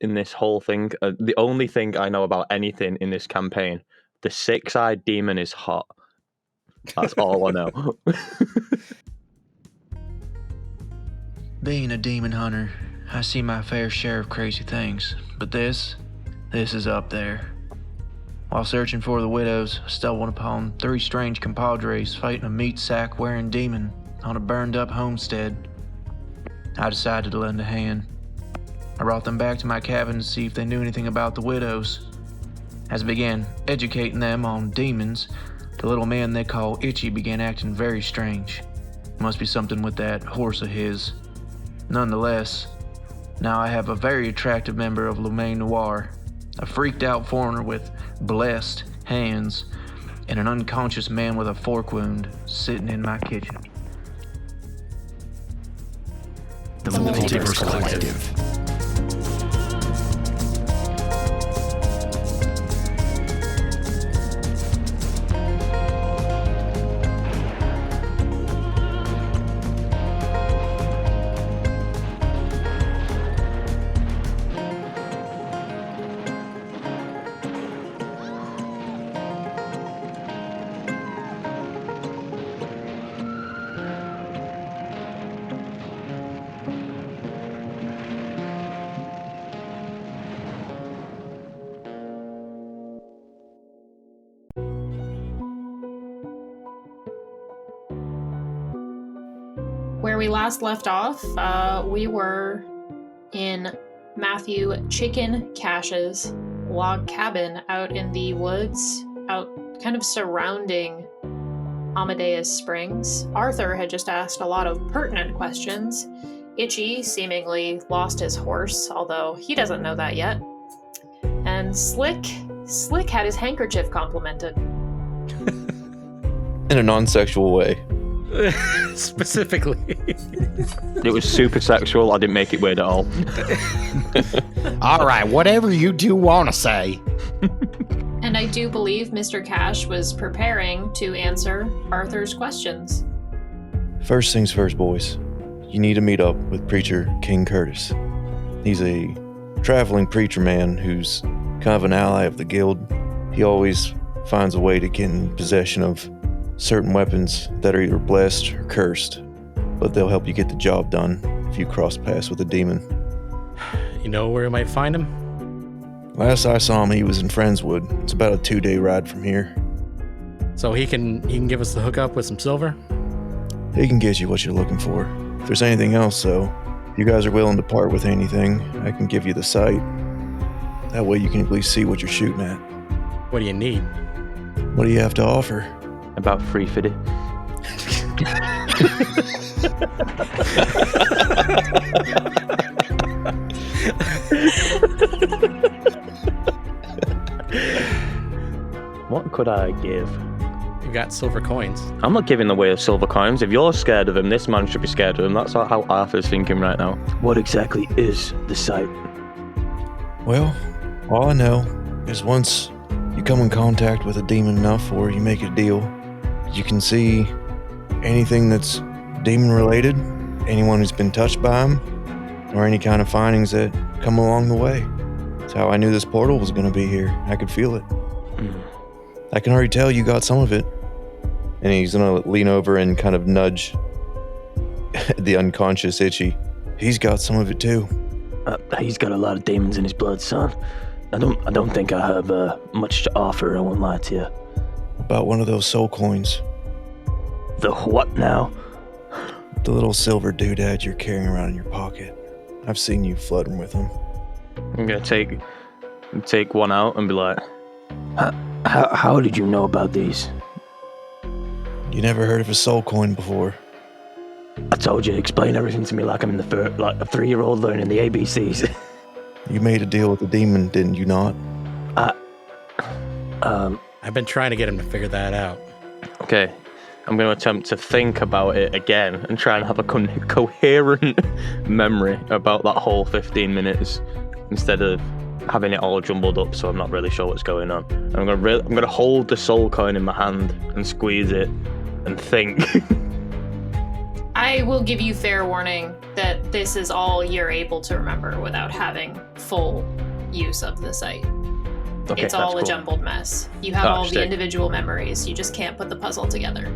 in this whole thing. The only thing I know about anything in this campaign, the six-eyed demon is hot. That's all I know. Being a demon hunter, I see my fair share of crazy things, but this is up there. While searching for the widows, I stumbled upon 3 strange compadres fighting a meat sack wearing demon on a burned up homestead. I decided to lend a hand. I brought them back to my cabin to see if they knew anything about the widows. As I began educating them on demons, the little man they call Itchy began acting very strange. Must be something with that horse of his. Nonetheless, now I have a very attractive member of Lumaine Noir, a freaked out foreigner with blessed hands, and an unconscious man with a fork wound sitting in my kitchen. The Multiverse Collective. Where we last left off, we were in Matthew Chicken Cash's log cabin out in the woods, out kind of surrounding Amadeus Springs. Arthur had just asked a lot of pertinent questions. Itchy seemingly lost his horse, although he doesn't know that yet. And Slick had his handkerchief complimented. In a non-sexual way. Specifically. It was super sexual. I didn't make it weird at all. All right, whatever you do want to say. And I do believe Mr. Cash was preparing to answer Arthur's questions. First things first, boys. You need to meet up with Preacher King Curtis. He's a traveling preacher man who's kind of an ally of the guild. He always finds a way to get in possession of certain weapons that are either blessed or cursed, but they'll help you get the job done if you cross paths with a demon. You know where we might find him? Last I saw him, he was in Friendswood. It's about a 2-day ride from here. So he can give us the hookup with some silver? He can get you what you're looking for. If there's anything else, though, if you guys are willing to part with anything, I can give you the site. That way you can at least see what you're shooting at. What do you need? What do you have to offer? About 350. What could I give? You got silver coins. I'm not giving away the silver coins. If you're scared of him, this man should be scared of him. That's how Arthur's thinking right now. What exactly is the site? Well, all I know is once you come in contact with a demon enough or you make a deal, you can see anything that's demon related, anyone who's been touched by him, or any kind of findings that come along the way. That's how I knew this portal was going to be here. I could feel it. I can already tell you got some of it. And he's going to lean over and kind of nudge the unconscious Itchy. He's got some of it too. He's got a lot of demons in his blood, son. I don't think I have much to offer, I won't lie to you. About one of those soul coins. The what now? The little silver doodad you're carrying around in your pocket. I've seen you flirting with them. I'm gonna take one out and be like, How did you know about these? You never heard of a soul coin before? I told you to explain everything to me like I'm in like a 3-year-old learning the ABCs. You made a deal with the demon, didn't you not? I've been trying to get him to figure that out. okay, I'm going to attempt to think about it again and try and have a coherent memory about that whole 15 minutes instead of having it all jumbled up so I'm not really sure what's going on. And I'm going to hold the soul coin in my hand and squeeze it and think. I will give you fair warning that this is all you're able to remember without having full use of the site. Okay, It's all a jumbled mess. You have all the individual memories. You just can't put the puzzle together.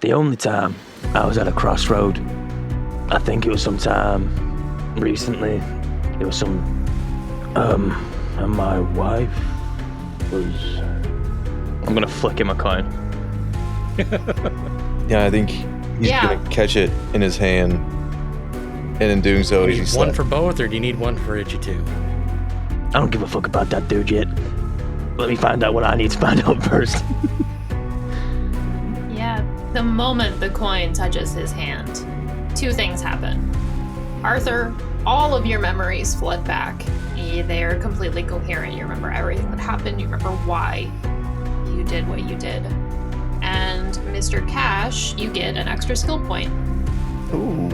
The only time I was at a crossroad, I think it was sometime recently. It was and my wife was. I'm gonna flick him a coin. Yeah, I think he's gonna catch it in his hand, and in doing so, Do you he's need one for both, or do you need one for Itchy too? I don't give a fuck about that dude yet. Let me find out what I need to find out first. Yeah, the moment the coin touches his hand, two things happen. Arthur, all of your memories flood back. They are completely coherent. You remember everything that happened. You remember why you did what you did. And Mr. Cash, you get an extra skill point. Ooh.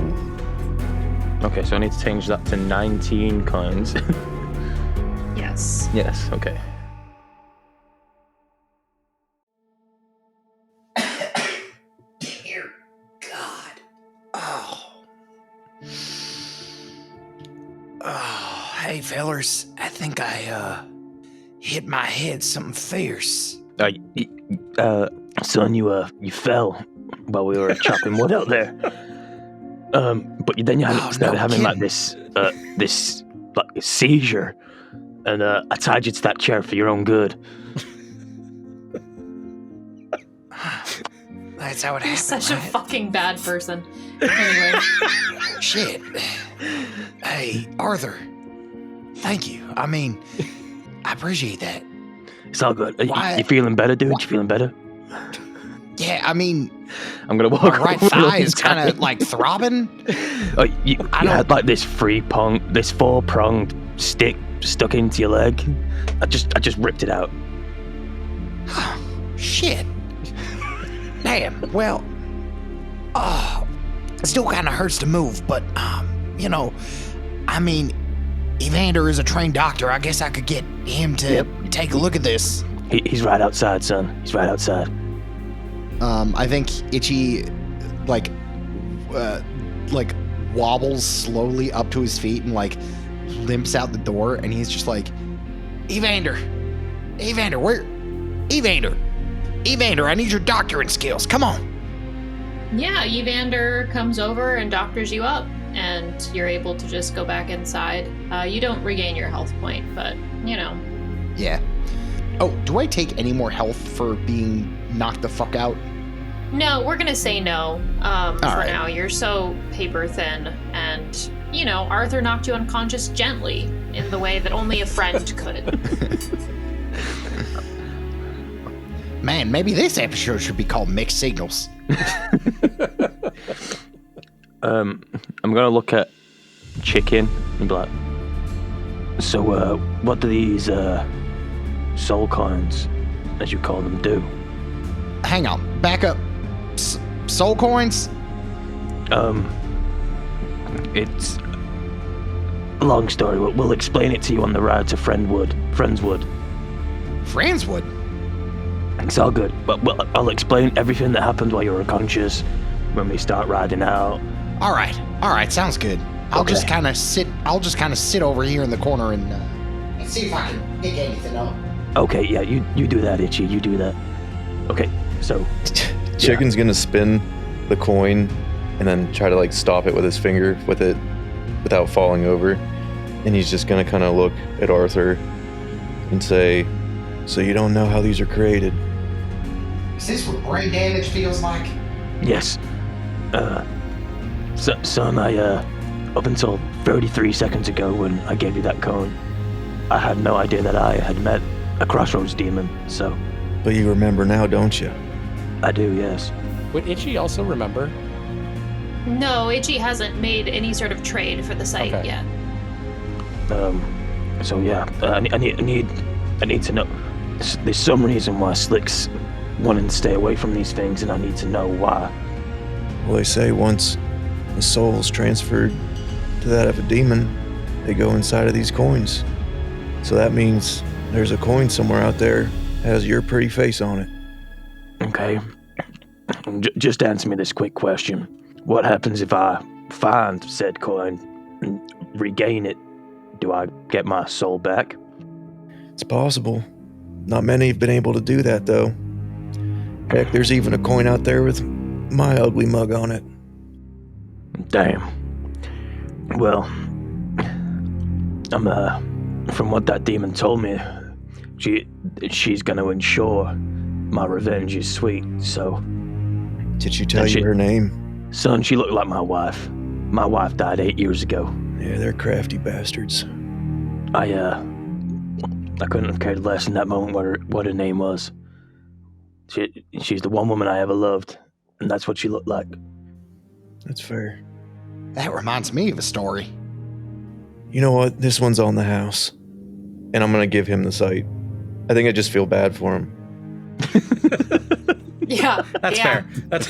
Okay, so I need to change that to 19 coins. Yes. Yes, okay. Dear God. Oh, hey, fellers. I think I, hit my head something fierce. Son, you fell while we were chopping wood out there. But then you started having like this like seizure, and I tied you to that chair for your own good. That's how it You're happened, such a right? fucking bad person. Anyway. Shit. Hey, Arthur. Thank you. I mean, I appreciate that. It's all good. Why- You feeling better, dude? You feeling better? Yeah, I mean, I'm gonna walk my right over thigh and is kind of like throbbing. You had like this four-pronged stick stuck into your leg. I just ripped it out. Shit. Damn. Well, it still kind of hurts to move, but you know, I mean, Evander is a trained doctor. I guess I could get him to take a look at this. He's right outside, son. He's right outside. I think Itchy, like wobbles slowly up to his feet and like limps out the door, and he's just like, Evander, where? Evander, I need your doctoring skills. Come on. Yeah, Evander comes over and doctors you up, and you're able to just go back inside. You don't regain your health point, but, you know. yeah. Oh, do I take any more health for being knocked the fuck out? No, we're gonna say no for right. now. You're so paper thin, and, you know, Arthur knocked you unconscious gently in the way that only a friend could. Man, maybe this episode should be called Mixed Signals. I'm gonna look at Chicken and be like, So, what do these soul coins, as you call them, do? Hang on, back up. Soul coins? It's a long story. We'll explain it to you on the ride to Friendswood. Friendswood? It's all good. But I'll explain everything that happened while you were unconscious when we start riding out. All right, sounds good. I'll just kind of sit over here in the corner and see if I can pick anything up. Okay, yeah, you do that, Itchy. You do that. Okay, so Chicken's gonna spin the coin and then try to like stop it with his finger with it without falling over. And he's just gonna kind of look at Arthur and say, "So you don't know how these are created?" Is this what brain damage feels like? yes, son, I up until 33 seconds ago when I gave you that cone, I had no idea that I had met a crossroads demon. So But you remember now, don't you? I do, yes. Would Itchy also remember? No, Itchy hasn't made any sort of trade for the site Okay. yet. So yeah, I need to know. There's some reason why Slick's wanting to stay away from these things, and I need to know why. Well, they say once a soul's transferred to that of a demon, they go inside of these coins. So that means there's a coin somewhere out there that has your pretty face on it. Okay. Just answer me this quick question. What happens if I find said coin and regain it? Do I get my soul back? It's possible. Not many have been able to do that, though. Heck, there's even a coin out there with my ugly mug on it. Damn. Well, from what that demon told me, she's gonna ensure my revenge is sweet, so... Did she tell you her name? Son, she looked like my wife. My wife died 8 years ago. Yeah, they're crafty bastards. I couldn't have cared less in that moment what her name was. She's the one woman I ever loved, and that's what she looked like. That's fair. That reminds me of a story. You know what? This one's on the house. And I'm going to give him the site. I think I just feel bad for him. Yeah. That's fair. That's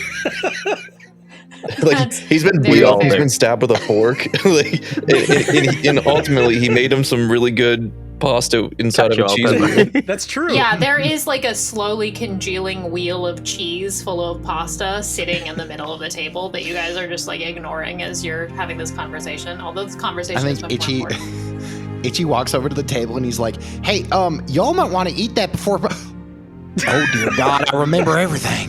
Like, he's been stabbed with a fork. And ultimately, he made him some really good pasta inside of a cheese wheel. That's true. Yeah, there is like a slowly congealing wheel of cheese full of pasta sitting in the middle of the table that you guys are just like ignoring as you're having this conversation. Although this conversation I is think much more important. Itchy walks over to the table and he's like, "Hey, y'all might want to eat that before." Oh dear God, I remember everything.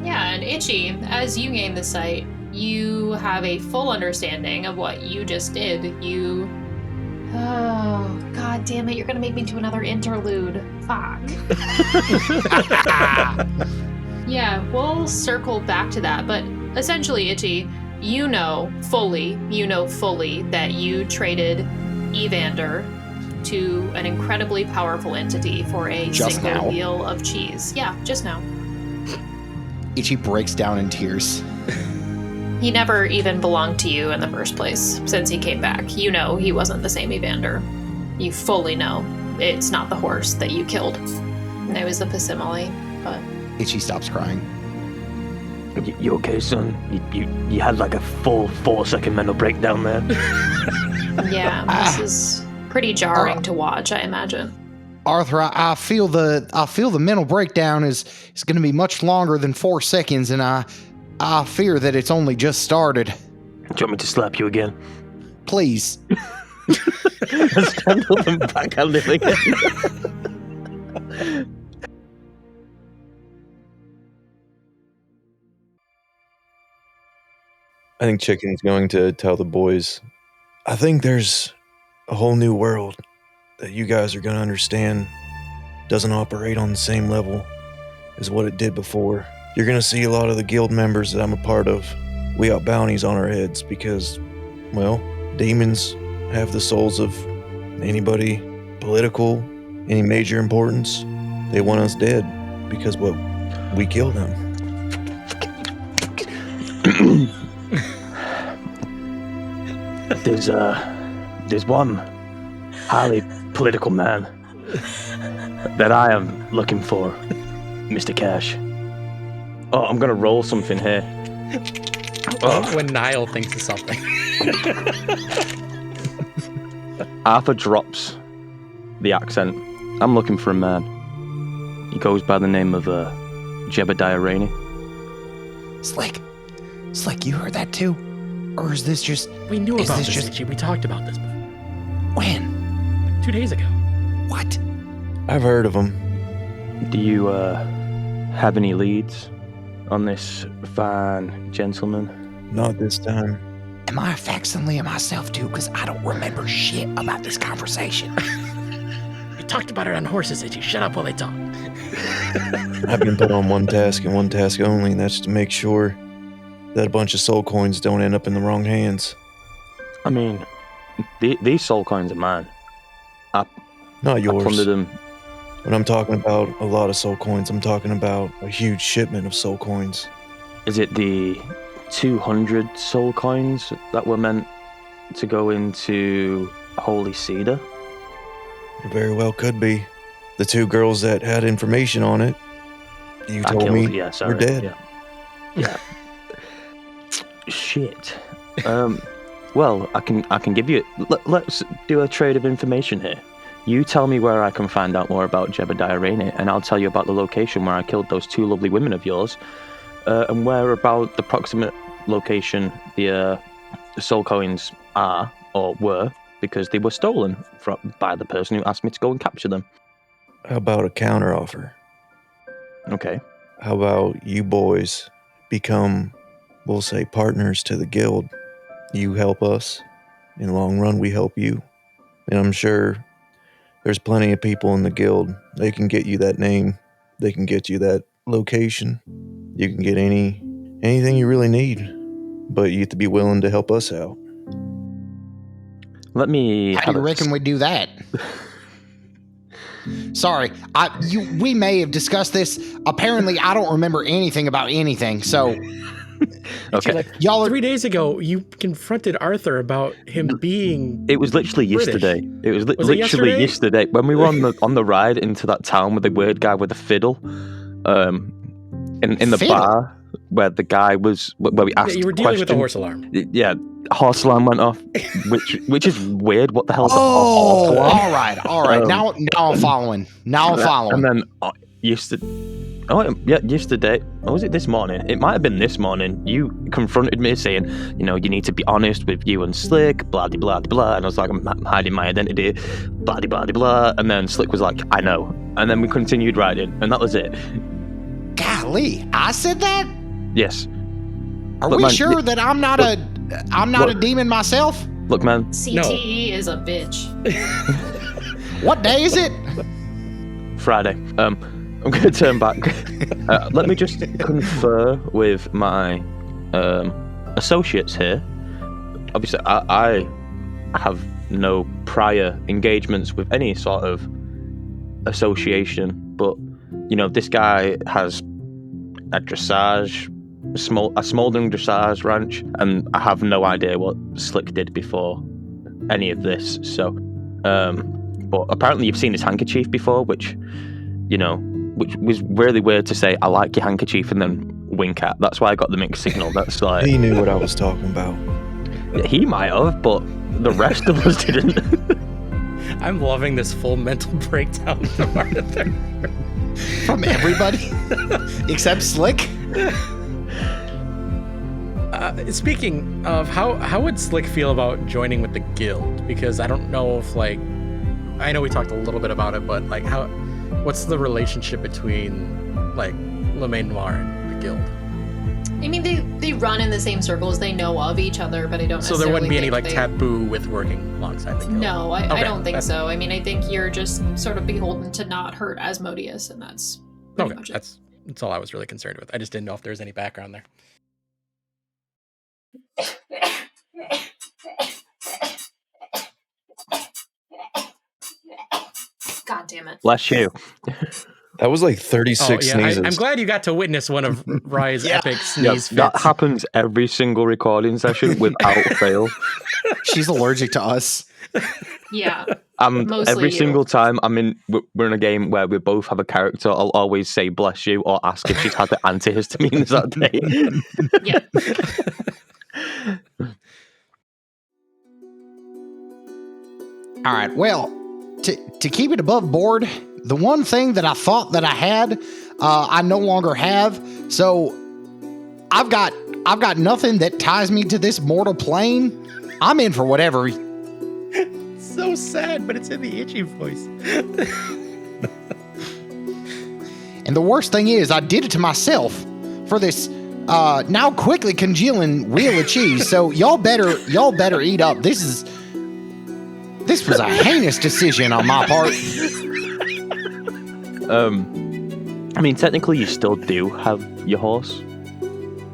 Yeah, and Itchy, as you gain the sight, you have a full understanding of what you just did. Oh, God damn it, you're gonna make me do another interlude. Fuck. Yeah, we'll circle back to that, but essentially, Itchy, you know fully that you traded Evander to an incredibly powerful entity for a Just single now? wheel of cheese. Yeah, just now. Itchy breaks down in tears. He never even belonged to you in the first place since he came back. You know he wasn't the same Evander. You fully know it's not the horse that you killed. It was the Passimile, but... Itchy stops crying. You okay, son? You had like a full 4-second mental breakdown there. Yeah, this is pretty jarring to watch, I imagine. Arthur, I feel the mental breakdown is going to be much longer than 4 seconds, and I fear that it's only just started. Do you want me to slap you again? Please. Stand up and backhand him again. I think Chicken's going to tell the boys, I think there's a whole new world that you guys are going to understand doesn't operate on the same level as what it did before. You're going to see a lot of the guild members that I'm a part of. We got bounties on our heads because, well, demons have the souls of anybody political, any major importance. They want us dead because, well, we killed them. There's one highly political man that I am looking for, Mr. Cash. Oh, I'm gonna roll something here. When Niall thinks of something. Arthur drops the accent. I'm looking for a man. He goes by the name of Jebediah Rainey. Slick, you heard that too? Or is this just... We knew Is about this this, just- Itchy. We talked about this before. When? 2 days ago. What? I've heard of them. Do you have any leads on this fine gentleman? Not this time. Am I a facsimile of myself too? Because I don't remember shit about this conversation. We talked about it on horses, Itchy. Shut up while they talk. I've been put on one task and one task only, and that's to make sure that a bunch of soul coins don't end up in the wrong hands. I mean, these soul coins are mine. Not I yours. plundered them. When I'm talking about a lot of soul coins, I'm talking about a huge shipment of soul coins. Is it the 200 soul coins that were meant to go into Holy Cedar? It very well could be. The 2 girls that had information on it, you I told killed, me, yeah, sorry. were dead. Yeah. Shit. Well, I can give you. Let's do a trade of information here. You tell me where I can find out more about Jebediah Rainey, and I'll tell you about the location where I killed those 2 lovely women of yours, and where about the proximate location the soul coins are, or were, because they were stolen by the person who asked me to go and capture them. How about a counteroffer? Okay. How about you boys become, we'll say, partners to the guild? You help us. In the long run, we help you. And I'm sure there's plenty of people in the guild. They can get you that name. They can get you that location. You can get anything you really need. But you have to be willing to help us out. Let me. How do you reckon we do that? Sorry, we may have discussed this. Apparently, I don't remember anything about anything. So, Okay. Like, y'all 3 days ago, you confronted Arthur about him being. It was literally British. yesterday. It was, Was it literally yesterday when we were on the ride into that town with the weird guy with the fiddle. In the Fiddle? bar where the guy was, where we asked. Yeah, you were dealing with the questions. horse alarm. Yeah, horse alarm went off, which is weird. What the hell? Oh, all right. Now I'm following. And then yesterday. Or was it this morning? It might have been this morning. You confronted me saying, you need to be honest with you and Slick, blah de blah de blah. And I was like, I'm hiding my identity, blah de blah de blah. And then Slick was like, I know. And then we continued riding, and that was it. Golly, I said that? Yes. Are Look, we man, sure that I'm not a demon myself? Look, man. CTE is a bitch. What day is it? Friday. I'm going to turn back. Let me just confer with my associates here. Obviously, I have no prior engagements with any sort of association, but this guy has a dressage, a smoldering dressage ranch, and I have no idea what Slick did before any of this. So, but apparently you've seen his handkerchief before, which was really weird to say, I like your handkerchief, and then wink at. That's why I got the mixed signal. That's like... He knew what I was talking about. He might have, but the rest of us didn't. I'm loving this full mental breakdown from Arthur. From everybody? Except Slick? Speaking of, how would Slick feel about joining with the guild? Because I don't know if, I know we talked a little bit about it, but, what's the relationship between, Le Manoir and the guild? I mean, they run in the same circles. They know of each other, but I don't So necessarily there wouldn't be any, think taboo with working alongside the guild? No, I Okay, don't think so. I mean, I think you're just sort of beholden to not hurt Asmodeus, and that's pretty much it. That's all I was really concerned with. I just didn't know if there was any background there. God damn it. Bless you. That was 36 sneezes. I'm glad you got to witness one of Rye's epic sneeze fits. That happens every single recording session without fail. She's allergic to us. Yeah. Every Mostly single time we're in a game where we both have a character, I'll always say bless you or ask if she's had the antihistamines that day. Yeah. All right. Well, to keep it above board, the one thing that I thought that I had, I no longer have. So I've got nothing that ties me to this mortal plane. I'm in for whatever. So sad, but it's in the itchy voice. And the worst thing is, I did it to myself for this now quickly congealing wheel of cheese. So y'all better eat up. This was a heinous decision on my part. I mean, technically, you still do have your horse.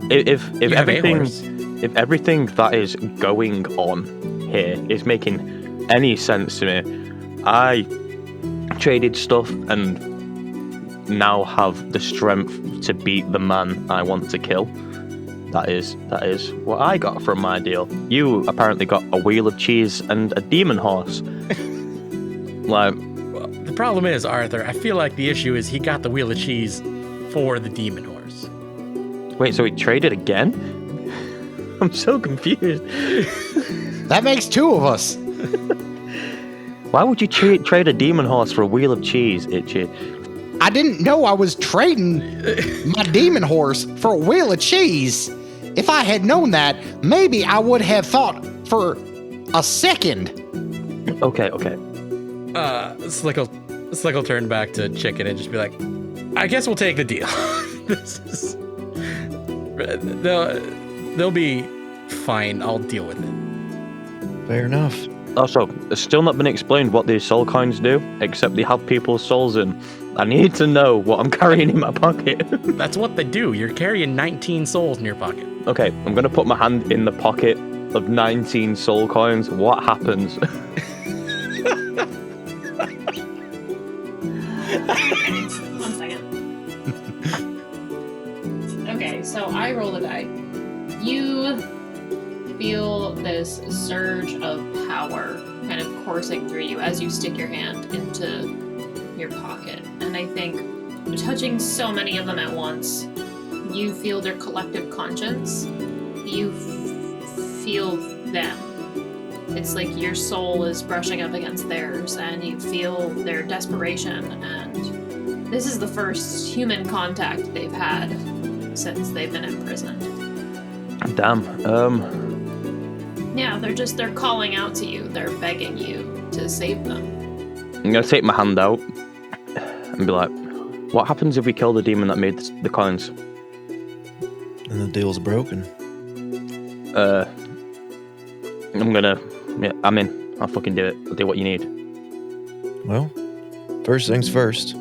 If everything that is going on here is making any sense to me, I traded stuff and now have the strength to beat the man I want to kill. That is what I got from my deal. You apparently got a wheel of cheese and a demon horse. The problem is, Arthur, I feel like the issue is he got the wheel of cheese for the demon horse. Wait, so he traded again? I'm so confused. That makes two of us. Why would you trade a demon horse for a wheel of cheese, Itchy? I didn't know I was trading my demon horse for a wheel of cheese. If I had known that, maybe I would have thought for a second. Okay. Slick will turn back to Chicken and just be like, I guess we'll take the deal. They'll be fine. I'll deal with it. Fair enough. Also, it's still not been explained what these soul coins do, except they have people's souls in. I need to know what I'm carrying in my pocket. That's what they do. You're carrying 19 souls in your pocket. Okay, I'm gonna put my hand in the pocket of 19 soul coins. What happens? One second. Okay, so I roll the die. You feel this surge of power kind of coursing through you as you stick your hand into your pocket. And I think touching so many of them at once, you feel their collective conscience. You feel them. It's like your soul is brushing up against theirs, and you feel their desperation. And this is the first human contact they've had since they've been imprisoned. Damn. Yeah, they're calling out to you. They're begging you to save them. I'm gonna take my hand out and be like, what happens if we kill the demon that made the coins? And the deal's broken. I'm in. I'll fucking do it. I'll do what you need. Well, first things first.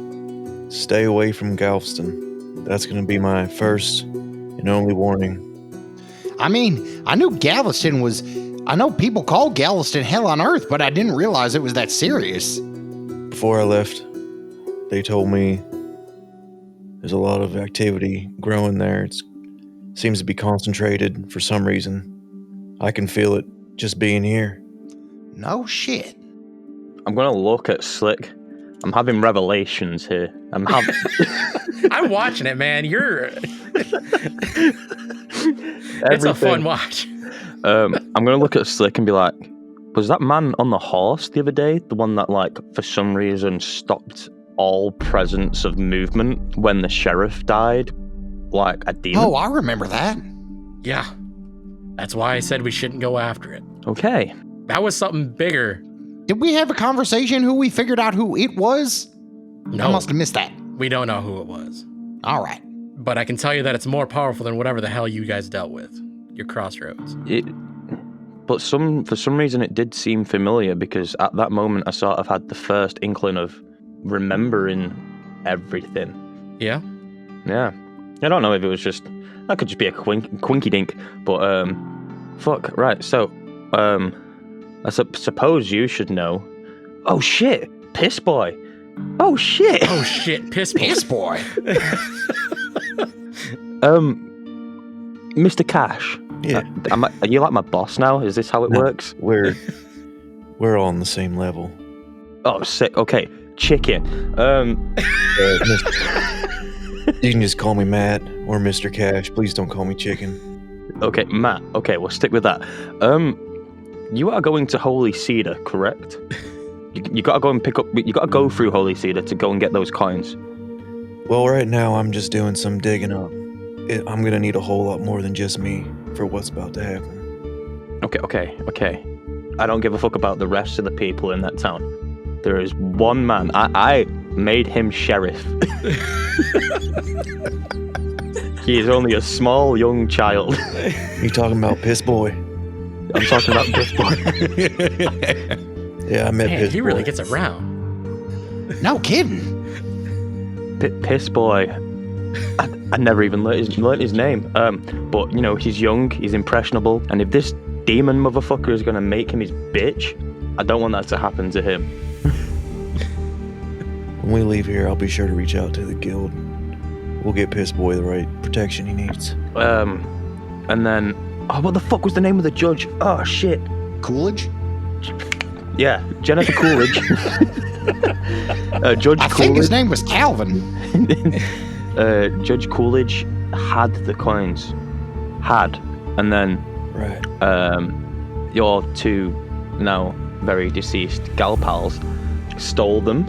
Stay away from Galveston. That's gonna be my first and only warning. I mean, I knew Galveston was... I know people call Galveston hell on earth, but I didn't realize it was that serious. Before I left, they told me there's a lot of activity growing there. It seems to be concentrated for some reason. I can feel it just being here. No shit. I'm gonna look at Slick. I'm having revelations here. I'm watching it, man. It's a fun watch. I'm gonna look at Slick and be like, was that man on the horse the other day the one that, like, for some reason stopped all presence of movement when the sheriff died? Like a demon? Oh, I remember that. Yeah. That's why I said we shouldn't go after it. Okay. That was something bigger. Did we have a conversation who we figured out who it was? No. I must have missed that. We don't know who it was. All right. But I can tell you that it's more powerful than whatever the hell you guys dealt with. Your crossroads. But for some reason it did seem familiar, because at that moment I sort of had the first inkling of remembering everything. Yeah? Yeah. I don't know if it was just... That could just be a quinky dink, but fuck, right, so, I suppose you should know. Oh shit, Piss Boy. Oh shit. Oh shit, Piss Boy. Piss Boy. Mr. Cash. Yeah. Are you like my boss now? Is this how it works? We're all on the same level. Oh, sick. Okay, Chicken. You can just call me Matt or Mr. Cash. Please don't call me Chicken. Okay, Matt. Okay, we'll stick with that. You are going to Holy Cedar, correct? You gotta go and pick up. You gotta go through Holy Cedar to go and get those coins. Well, right now I'm just doing some digging up. I'm gonna need a whole lot more than just me for what's about to happen. Okay. I don't give a fuck about the rest of the people in that town. There is one man. I made him sheriff. He is only a small young child. You talking about Piss Boy? I'm talking about Piss Boy. Yeah, I met Man, Piss he Boy. really gets around. No kidding. Piss Boy. I never even learned his name. But you know, he's young, he's impressionable, and if this demon motherfucker is gonna make him his bitch, I don't want that to happen to him. When we leave here, I'll be sure to reach out to the guild. We'll get Piss Boy the right protection he needs. And then, what the fuck was the name of the judge? Oh shit. Coolidge? Yeah, Jennifer Coolidge. Judge I Coolidge. think his name was Calvin. Judge Coolidge had the coins. And then Right. you're two now very deceased gal pals, stole them,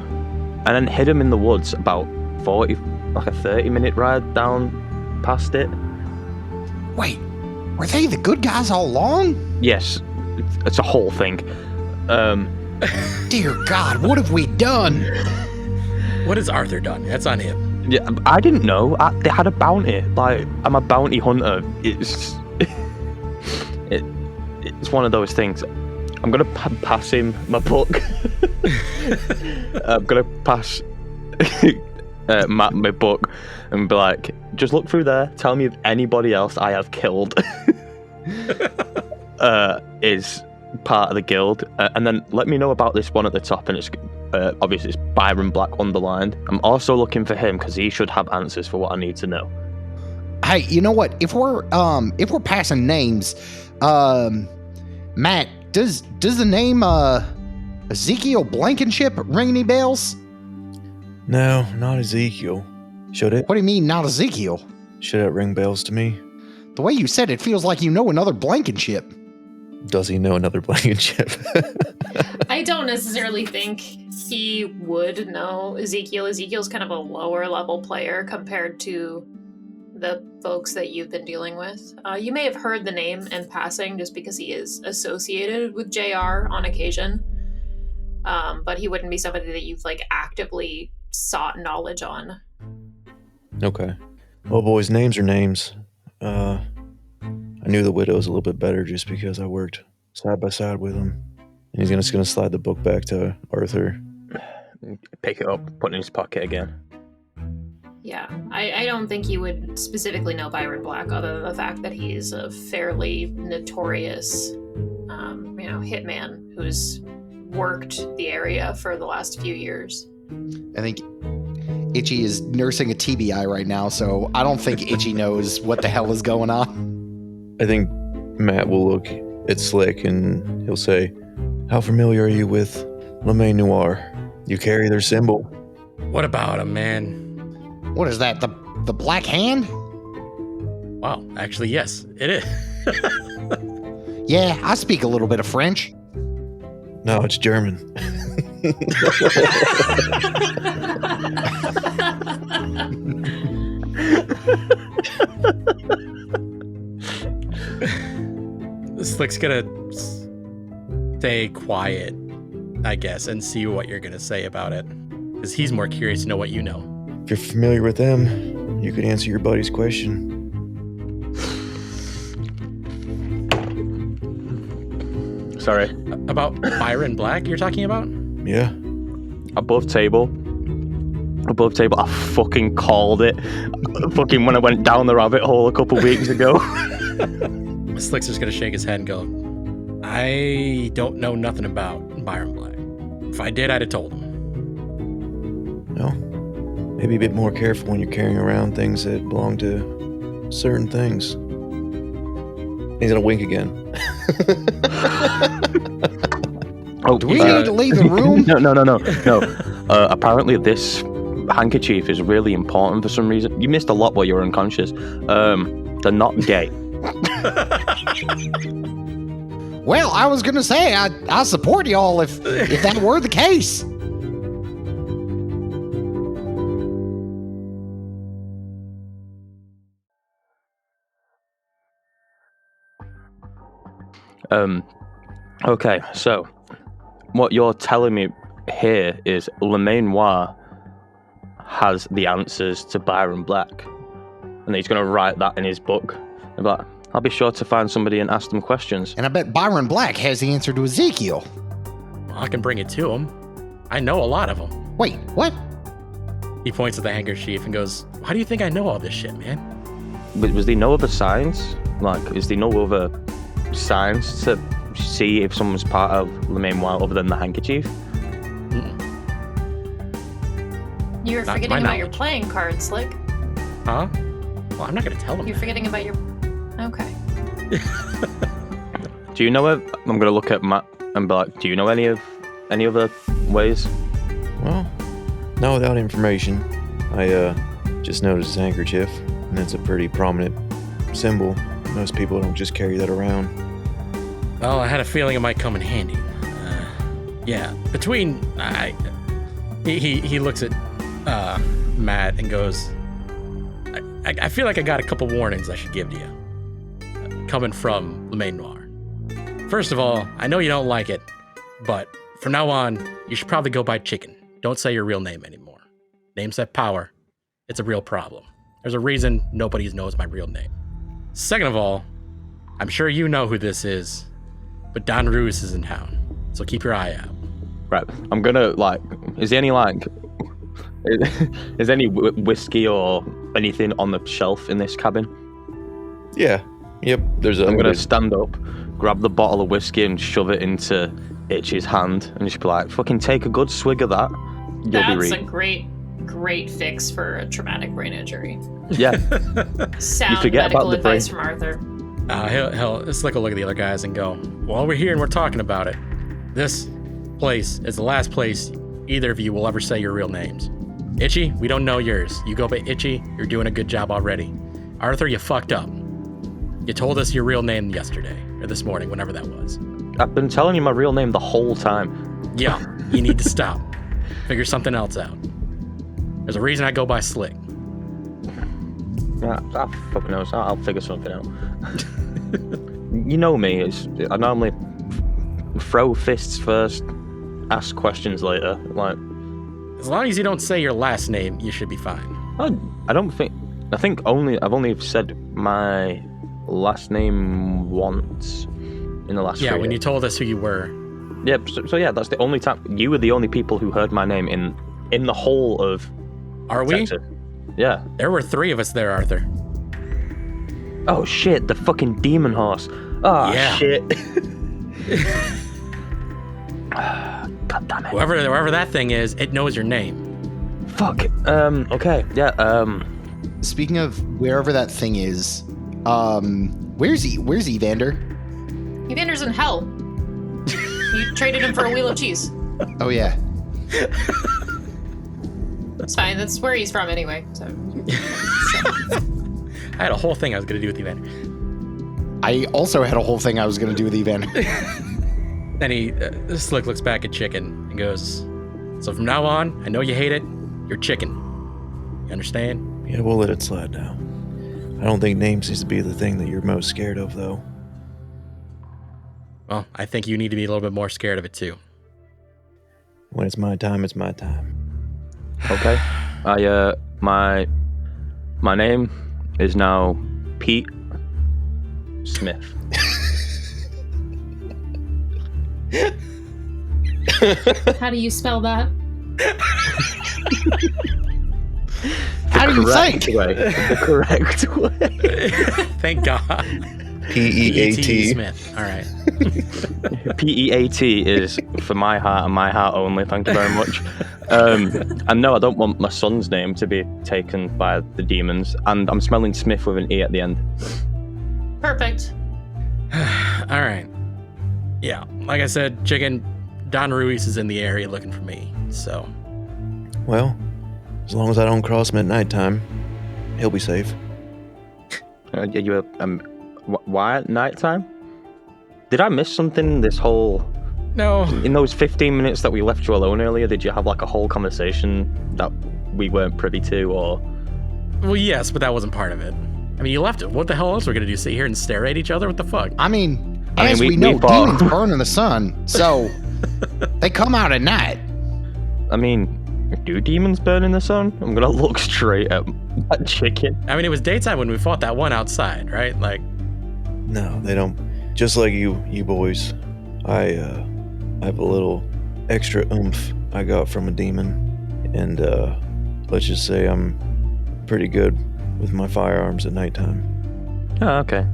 and then hid them in the woods about 30-minute ride down past it. Wait, were they the good guys all along? Yes, it's a whole thing. Dear God, what have we done? What has Arthur done? That's on him. Yeah, I didn't know. They had a bounty. Like, I'm a bounty hunter. It's it's one of those things. I'm gonna pass him my book. I'm gonna pass Matt my book and be like, just look through there. Tell me if anybody else I have killed is part of the guild, and then let me know about this one at the top. And it's obviously it's Byron Black underlined. I'm also looking for him because he should have answers for what I need to know. Hey, you know what? If we're passing names, Matt, does the name Ezekiel Blankenship ring any bells? No, not Ezekiel. Should it? What do you mean, not Ezekiel? Should it ring bells to me? The way you said it feels like you know another Blankenship. Does he know another Blankenship? I don't necessarily think he would know Ezekiel. Ezekiel's kind of a lower level player compared to the folks that you've been dealing with. You may have heard the name in passing just because he is associated with JR on occasion, but he wouldn't be somebody that you've like actively sought knowledge on. Okay. Well, boys, names are names. I knew the widows a little bit better just because I worked side by side with him. And he's just gonna slide the book back to Arthur. Pick it up, put it in his pocket again. Yeah, I don't think he would specifically know Byron Black, other than the fact that he's a fairly notorious, hitman who's worked the area for the last few years. I think Itchy is nursing a TBI right now, so I don't think Itchy knows what the hell is going on. I think Matt will look at Slick and he'll say, how familiar are you with LeMay Noir? You carry their symbol. What about him, man? What is that, the Black Hand? Wow, actually, yes, it is. Yeah, I speak a little bit of French. No, it's German. Slick's gonna stay quiet, I guess, and see what you're gonna say about it. Because he's more curious to know what you know. If you're familiar with them, you could answer your buddy's question. Sorry. About Byron Black you're talking about? Yeah. Above table, I fucking called it. Fucking when I went down the rabbit hole a couple weeks ago. Slick's just gonna shake his head and go, I don't know nothing about Byron Black. If I did, I'd have told him. Well, maybe a bit more careful when you're carrying around things that belong to certain things. He's gonna wink again. Do we need to leave the room? No. Apparently this handkerchief is really important for some reason. You missed a lot while you were unconscious. They're not gay. Well, I was gonna say I support y'all if that were the case. Okay, so what you're telling me here is LeMay Noir has the answers to Byron Black, and he's going to write that in his book. And be like, I'll be sure to find somebody and ask them questions. And I bet Byron Black has the answer to Ezekiel. I can bring it to him. I know a lot of them. Wait, what? He points at the handkerchief and goes, how do you think I know all this shit, man? But was there no other signs? Like, is there no other signs to see if someone's part of LeMay Noir other than the handkerchief? You're Not to forgetting my about your knowledge. playing card, Slick. Huh? Well, I'm not going to tell him. You're that. forgetting about your... Okay. Do you know it? I'm going to look at Matt and be like, do you know any other ways? Well, not without information. I just noticed his handkerchief, and it's a pretty prominent symbol. Most people don't just carry that around. Well, I had a feeling it might come in handy. Yeah, between he looks at Matt and goes, I feel like I got a couple warnings I should give to you, coming from Le Main Noir. First of all, I know you don't like it, but from now on, you should probably go by Chicken. Don't say your real name anymore. Names have power. It's a real problem. There's a reason nobody knows my real name. Second of all, I'm sure you know who this is, but Don Ruiz is in town, so keep your eye out. Right, I'm gonna is there any is any whiskey or anything on the shelf in this cabin? Yeah. Yep. I'm gonna stand up, grab the bottle of whiskey and shove it into Itchy's hand and just be like, fucking take a good swig of that. That's a great fix for a traumatic brain injury. Yeah. Sound You forget medical about the advice brain. from Arthur. He'll Slick will look at the other guys and go, while we're here and we're talking about it, this place is the last place either of you will ever say your real names. Itchy, we don't know yours. You go by Itchy, you're doing a good job already. Arthur, you fucked up. You told us your real name yesterday, or this morning, whenever that was. I've been telling you my real name the whole time. Yeah, you need to stop. Figure something else out. There's a reason I go by Slick. Yeah, I fucking knows. I'll figure something out. You know me. I normally throw fists first, ask questions later. As long as you don't say your last name, you should be fine. I think I've only said my last name once in the last 3 Yeah, when days. you told us who you were. Yep. So yeah, that's the only time you were the only people who heard my name in the whole of. Are we? Texas. Yeah. There were 3 of us there, Arthur. Oh shit! The fucking demon horse. Oh Yeah. shit. God damn it. Whoever that thing is, it knows your name. Fuck. Okay. Yeah. Speaking of wherever that thing is, where's Evander? Evander's in hell. You traded him for a wheel of cheese. Oh yeah. It's fine. That's where he's from anyway. So. I had a whole thing I was going to do with Evander. I also had a whole thing I was going to do with Evander. Then Slick looks back at Chicken and goes, so from now on, I know you hate it, you're Chicken. You understand? Yeah, we'll let it slide now. I don't think names needs to be the thing that you're most scared of, though. Well, I think you need to be a little bit more scared of it too. When it's my time, it's my time. Okay. My name is now Pete Smith. How do you spell that? How do you think? The correct way. Thank God. P-E-A-T. Smith. All right. P-E-A-T is for my heart and my heart only. Thank you very much. And no, I don't want my son's name to be taken by the demons. And I'm smelling Smith with an E at the end. Perfect. All right. Yeah, like I said, Chicken, Don Ruiz is in the area looking for me, so. Well, as long as I don't cross him at nighttime, he'll be safe. Why at nighttime? Did I miss something this whole... No. In those 15 minutes that we left you alone earlier, did you have like a whole conversation that we weren't privy to, or... Well, yes, but that wasn't part of it. I mean, you left it. What the hell else were we going to do? Sit here and stare at each other? What the fuck? I mean, as we know, demons burn in the sun, so they come out at night. I mean, do demons burn in the sun? I'm gonna look straight at that Chicken. I mean, it was daytime when we fought that one outside, right? Like... No, they don't. Just like you boys, I have a little extra oomph I got from a demon, and let's just say I'm pretty good with my firearms at nighttime. Oh, okay.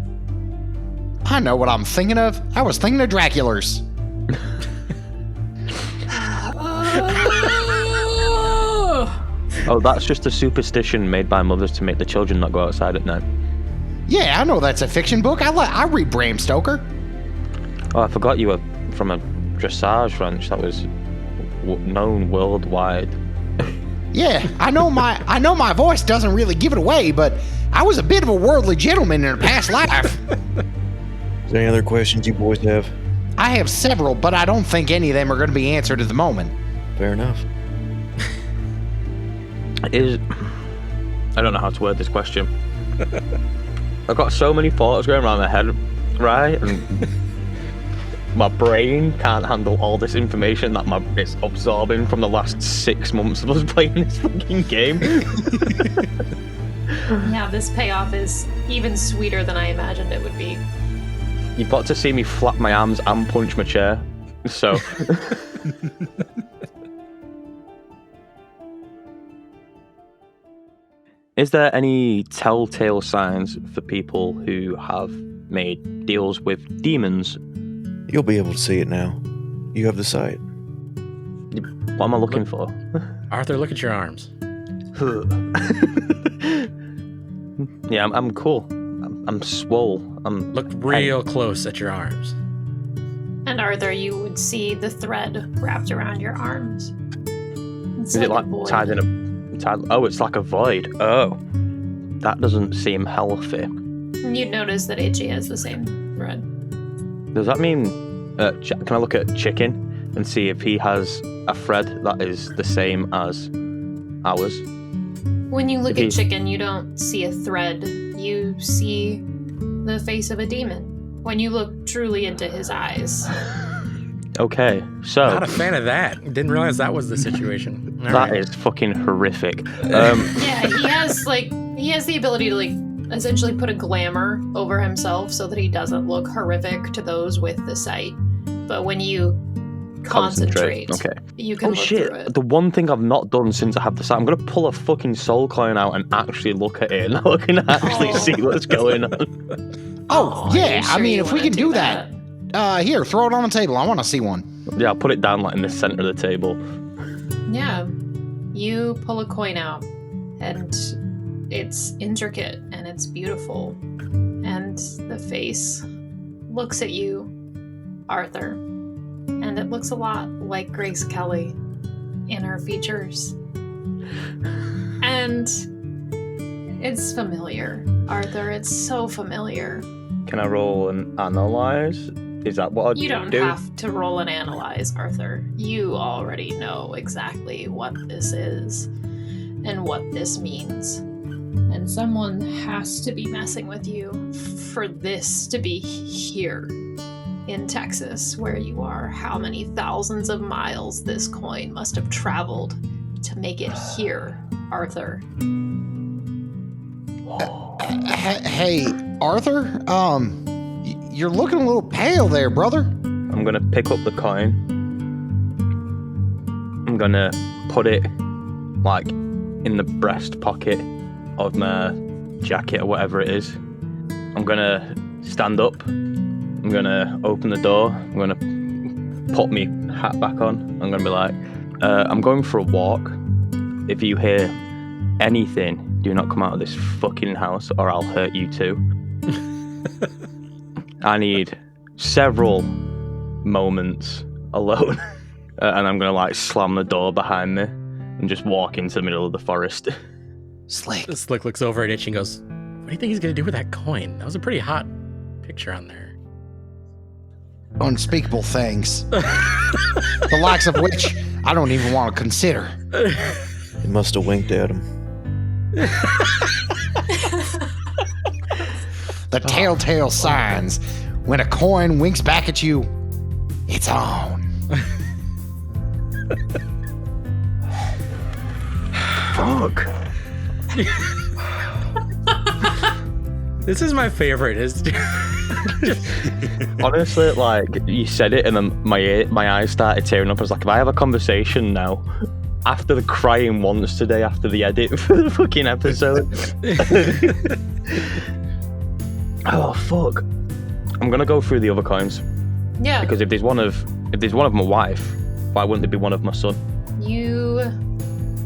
I know what I'm thinking of. I was thinking of Dracula's. Oh, that's just a superstition made by mothers to make the children not go outside at night. Yeah, I know that's a fiction book. I read Bram Stoker. Oh, I forgot you were from a dressage ranch that was known worldwide. Yeah, I know my voice doesn't really give it away, but I was a bit of a worldly gentleman in a past life. Is there any other questions you boys have? I have several, but I don't think any of them are going to be answered at the moment. Fair enough. I don't know how to word this question. I've got so many thoughts going around my head, right? And my brain can't handle all this information that it's absorbing from the last 6 months of us playing this fucking game. Yeah, this payoff is even sweeter than I imagined it would be. You've got to see me flap my arms and punch my chair. So... Is there any telltale signs for people who have made deals with demons? You'll be able to see it now. You have the sight. What am I looking for? Arthur, look at your arms. Yeah, I'm cool. I'm swole. Look real close at your arms. And Arthur, you would see the thread wrapped around your arms. Is it like tied in a... Oh, it's like a void. Oh. That doesn't seem healthy. And you'd notice that Itchy has the same thread. Does that mean... can I look at Chicken and see if he has a thread that is the same as ours? When you look at Chicken, you don't see a thread. You see the face of a demon. When you look truly into his eyes. Okay, so... Not a fan of that. Didn't realize that was the situation. That is fucking horrific. Yeah, he has the ability to, essentially put a glamour over himself so that he doesn't look horrific to those with the sight. But when you concentrate, okay, you can look through it. The one thing I've not done since I have the sight, I'm going to pull a fucking soul coin out and actually look at it, and I can actually see what's going on. Oh, yeah, sure I mean, if we can do that. Here, throw it on the table. I want to see one. Yeah, I'll put it down in the center of the table. Yeah, you pull a coin out, and it's intricate and it's beautiful, and the face looks at you, Arthur, and it looks a lot like Grace Kelly in her features, and it's familiar, Arthur. It's so familiar. Can I roll and analyze? Is that what I do? You don't have to roll and analyze, Arthur. You already know exactly what this is and what this means. And someone has to be messing with you for this to be here in Texas, where you are. How many thousands of miles this coin must have traveled to make it here, Arthur. Hey, Arthur, you're looking a little pale there, brother. I'm gonna pick up the coin. I'm gonna put it in the breast pocket of my jacket or whatever it is. I'm gonna stand up. I'm gonna open the door. I'm gonna put my hat back on. I'm gonna be like, I'm going for a walk. If you hear anything, do not come out of this fucking house or I'll hurt you too. I need several moments alone. And I'm gonna slam the door behind me and just walk into the middle of the forest. Slick. Slick looks over at Itchy and goes, what do you think he's gonna do with that coin? That was a pretty hot picture on there. Unspeakable things. The likes of which I don't even want to consider. He must have winked at him. The telltale signs. When a coin winks back at you, it's on. Fuck. This is my favorite. Honestly, you said it and then my eyes started tearing up. I was like, if I have a conversation now, after the crying once today, after the edit for the fucking episode. Oh fuck! I'm gonna go through the other coins. Yeah. Because if there's one of my wife, why wouldn't there be one of my son? You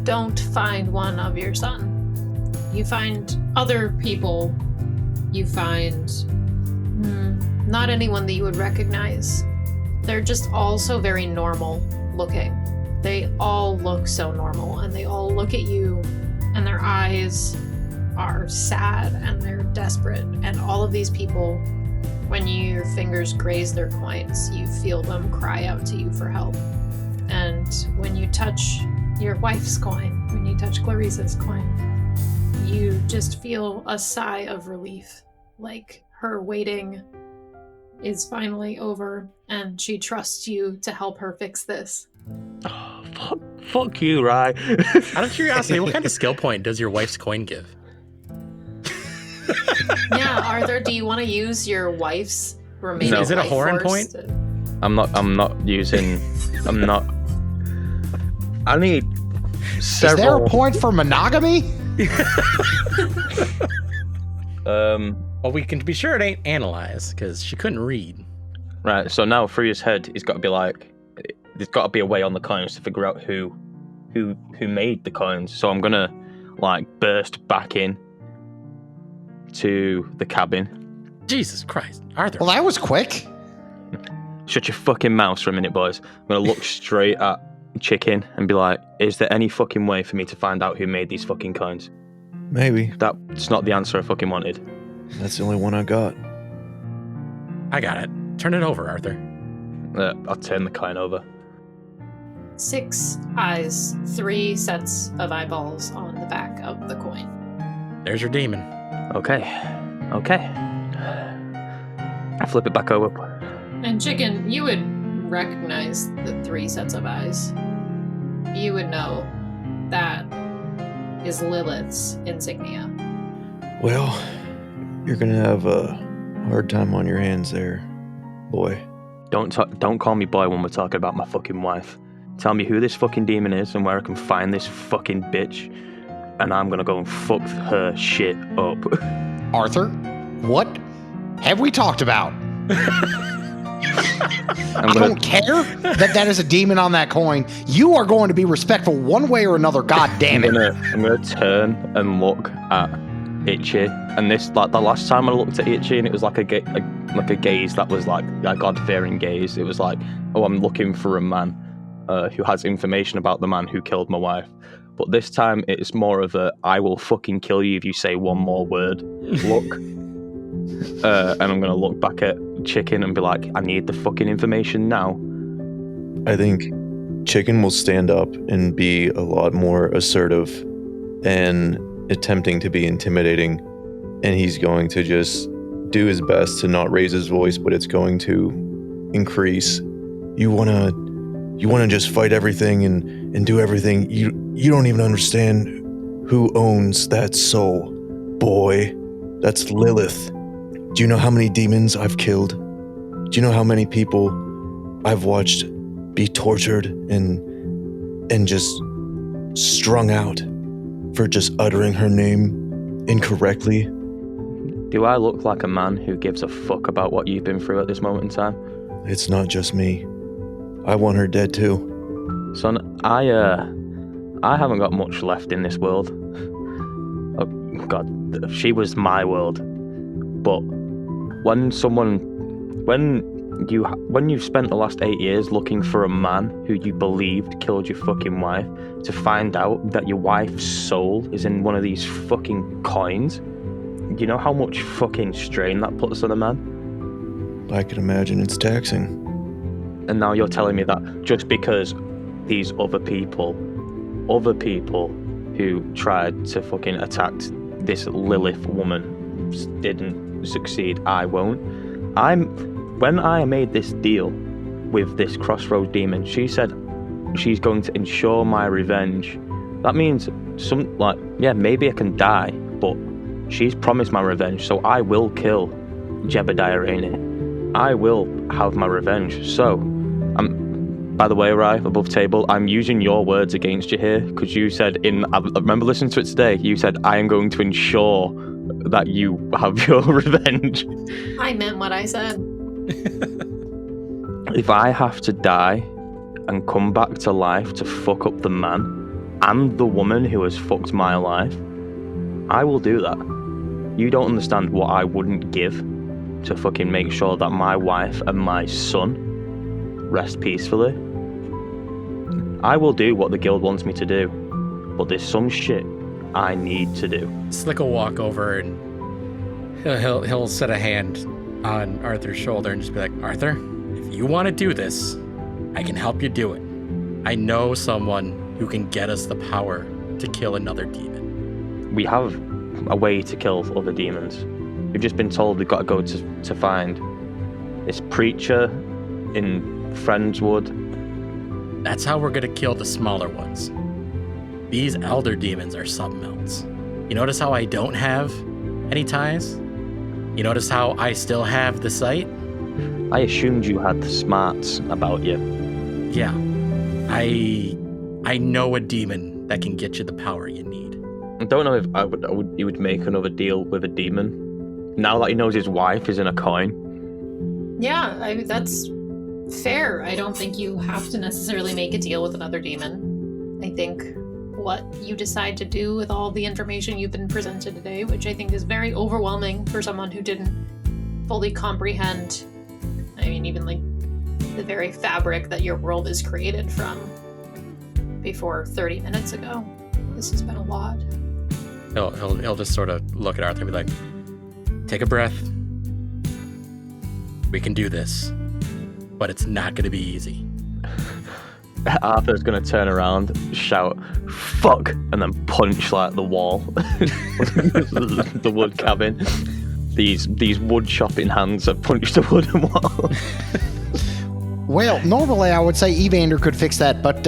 don't find one of your son. You find other people. You find not anyone that you would recognize. They're just all so very normal looking. They all look so normal, and they all look at you, and their eyes are sad and they're desperate, and all of these people When your fingers graze their coins, you feel them cry out to you for help. And when you touch your wife's coin, when you touch Clarissa's coin, you just feel a sigh of relief, like her waiting is finally over and she trusts you to help her fix this. Oh, fuck you, Rye. Out of curiosity, what kind of skill point does your wife's coin give? Yeah, Arthur, do you want to use your wife's remaining No. Is it a life Horan force point? I'm not using. I'm not. I need Is there several. a point for monogamy? Well, we can be sure it ain't analyze, because she couldn't read. Right. So now through his head, he's got to be like, there's got to be a way on the coins to figure out who made the coins. So I'm gonna like burst back in to the cabin. Jesus Christ, Arthur. Well, that was quick. Shut your fucking mouth for a minute, boys. I'm gonna look straight at Chicken and be like, is there any fucking way for me to find out who made these fucking coins? Maybe. That's not the answer I fucking wanted. That's the only one I got. I got it. Turn it over, Arthur. I'll turn the coin over. 6 eyes, 3 sets of eyeballs on the back of the coin. There's your demon. Okay. I flip it back over. And Chicken, you would recognize the 3 sets of eyes. You would know that is Lilith's insignia. Well, you're gonna have a hard time on your hands there, boy. Don't call me boy when we're talking about my fucking wife. Tell me who this fucking demon is and where I can find this fucking bitch, and I'm gonna go and fuck her shit up. Arthur, what have we talked about? I don't care that is a demon on that coin. You are going to be respectful one way or another. God damn it! I'm gonna turn and look at Itchy, and this like the last time I looked at Itchy, and it was like a gaze that was like a God-fearing gaze. It was like, oh, I'm looking for a man who has information about the man who killed my wife. But this time it's more of a, I will fucking kill you if you say one more word. Look. And I'm gonna look back at Chicken and be like, I need the fucking information now. I think Chicken will stand up and be a lot more assertive and attempting to be intimidating, and he's going to just do his best to not raise his voice, but it's going to increase. You wanna just fight everything and do everything. You don't even understand who owns that soul, boy. That's Lilith. Do you know how many demons I've killed? Do you know how many people I've watched be tortured and just strung out for just uttering her name incorrectly? Do I look like a man who gives a fuck about what you've been through at this moment in time? It's not just me. I want her dead too. Son, I haven't got much left in this world. Oh God, she was my world. But when you've spent the last 8 years looking for a man who you believed killed your fucking wife, to find out that your wife's soul is in one of these fucking coins, you know how much fucking strain that puts on a man? I can imagine it's taxing. And now you're telling me that just because these other people who tried to fucking attack this Lilith woman didn't succeed, I won't. When I made this deal with this Crossroads demon, she said she's going to ensure my revenge. That means maybe I can die, but she's promised my revenge, so I will kill Jebediah Rainey. I will have my revenge. So, by the way, Rye, above table, I'm using your words against you here, because you said I remember listening to it today, you said, I am going to ensure that you have your revenge. I meant what I said. If I have to die and come back to life to fuck up the man and the woman who has fucked my life, I will do that. You don't understand what I wouldn't give to fucking make sure that my wife and my son rest peacefully. I will do what the guild wants me to do, but there's some shit I need to do. Slick will walk over and he'll set a hand on Arthur's shoulder and just be like, Arthur, if you want to do this, I can help you do it. I know someone who can get us the power to kill another demon. We have a way to kill other demons. We've just been told we've got to go to find this preacher in Friendswood. That's how we're going to kill the smaller ones. These elder demons are something else. You notice how I don't have any ties? You notice how I still have the sight? I assumed you had the smarts about you. Yeah. I know a demon that can get you the power you need. I don't know if he would make another deal with a demon. Now that he knows his wife is in a coin. Yeah, that's fair. I don't think you have to necessarily make a deal with another demon. I think what you decide to do with all the information you've been presented today, which I think is very overwhelming for someone who didn't fully comprehend, I mean, even like the very fabric that your world is created from before 30 minutes ago. This has been a lot. He'll just sort of look at Arthur and be like, take a breath. We can do this, but it's not going to be easy. Arthur's gonna turn around, shout, fuck, and then punch like the wall. The wood cabin. These wood chopping hands have punched the wooden wall. Well, normally I would say Evander could fix that, but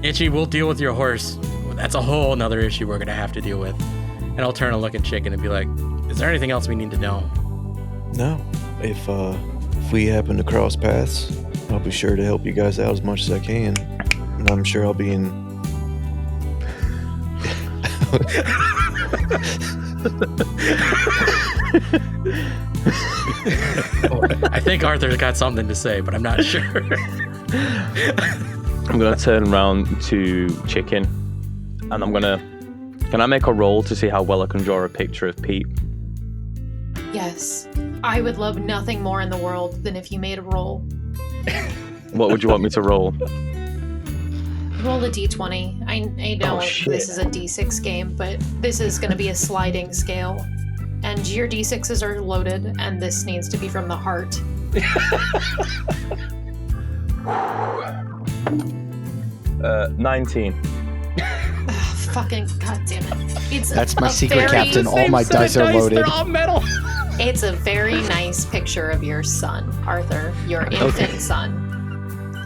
Itchy, we'll deal with your horse. That's a whole nother issue we're gonna have to deal with. And I'll turn and look at Chicken and be like, is there anything else we need to know? No. If we happen to cross paths, I'll be sure to help you guys out as much as I can. And I'm sure I'll be in... I think Arthur's got something to say, but I'm not sure. I'm gonna turn around to Chicken, and can I make a roll to see how well I can draw a picture of Pete? Yes, I would love nothing more in the world than if you made a roll. What would you want me to roll? Roll a d20. I know this is a d6 game, but this is going to be a sliding scale. And your d6s are loaded, and this needs to be from the heart. 19. Fucking goddamn it! that's my secret captain. All my dice are loaded. They're all metal. It's a very nice picture of your son, Arthur, your infant son.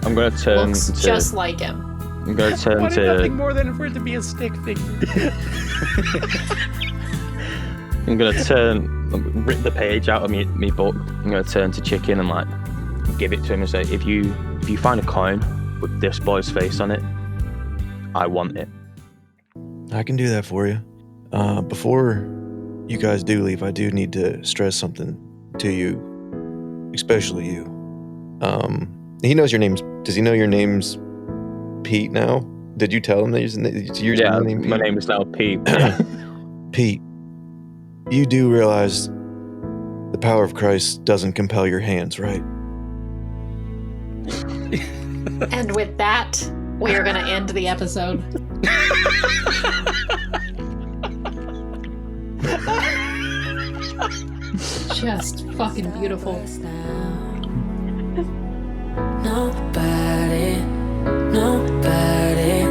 I'm gonna turn Looks to... just like him. I'm gonna turn Wanted to... nothing more than for it to be a stick figure. I'm gonna rip the page out of me book. I'm gonna turn to Chicken and like give it to him and say, if you find a coin with this boy's face on it, I want it. I can do that for you. Before you guys do leave, I do need to stress something to you, especially you. He knows your name's... Does he know your name's Pete now? Did you tell him that your name Pete? My name is now Pete. Pete, you do realize the power of Christ doesn't compel your hands, right? And with that, we are going to end the episode. Just fucking beautiful. Nobody, nobody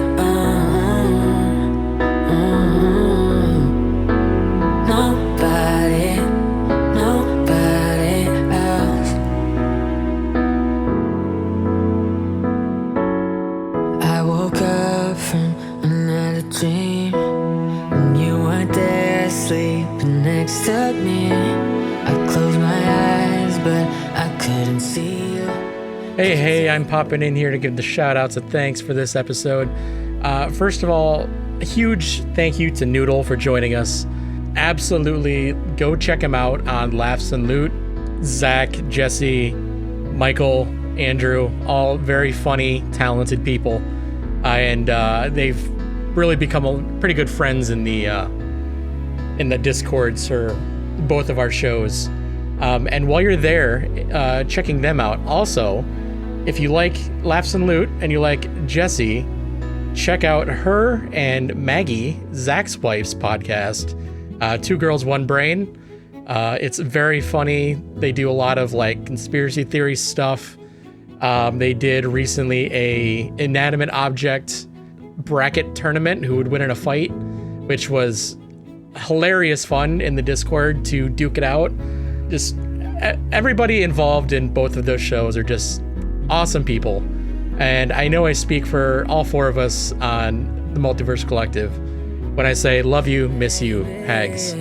else. I woke up from another dream, and you were there sleeping next to me. I closed my eyes, but I couldn't see you. Hey, I'm popping in here to give the shout outs and thanks for this episode. First of all, a huge thank you to Noodle for joining us. Absolutely go check him out on Laughs and Loot. Zach, Jesse, Michael, Andrew, all very funny, talented people. And they've really become pretty good friends in the Discords for both of our shows. And while you're there, checking them out, also, if you like Laughs and Loot and you like Jessie, check out her and Maggie, Zach's wife's podcast, Two Girls, One Brain. It's very funny. They do a lot of like conspiracy theory stuff. They did recently a inanimate object bracket tournament, who would win in a fight, which was hilarious fun in the Discord to duke it out. Just everybody involved in both of those shows are just awesome people. And I know I speak for all four of us on the Multiverse Collective when I say love you, miss you, Hags.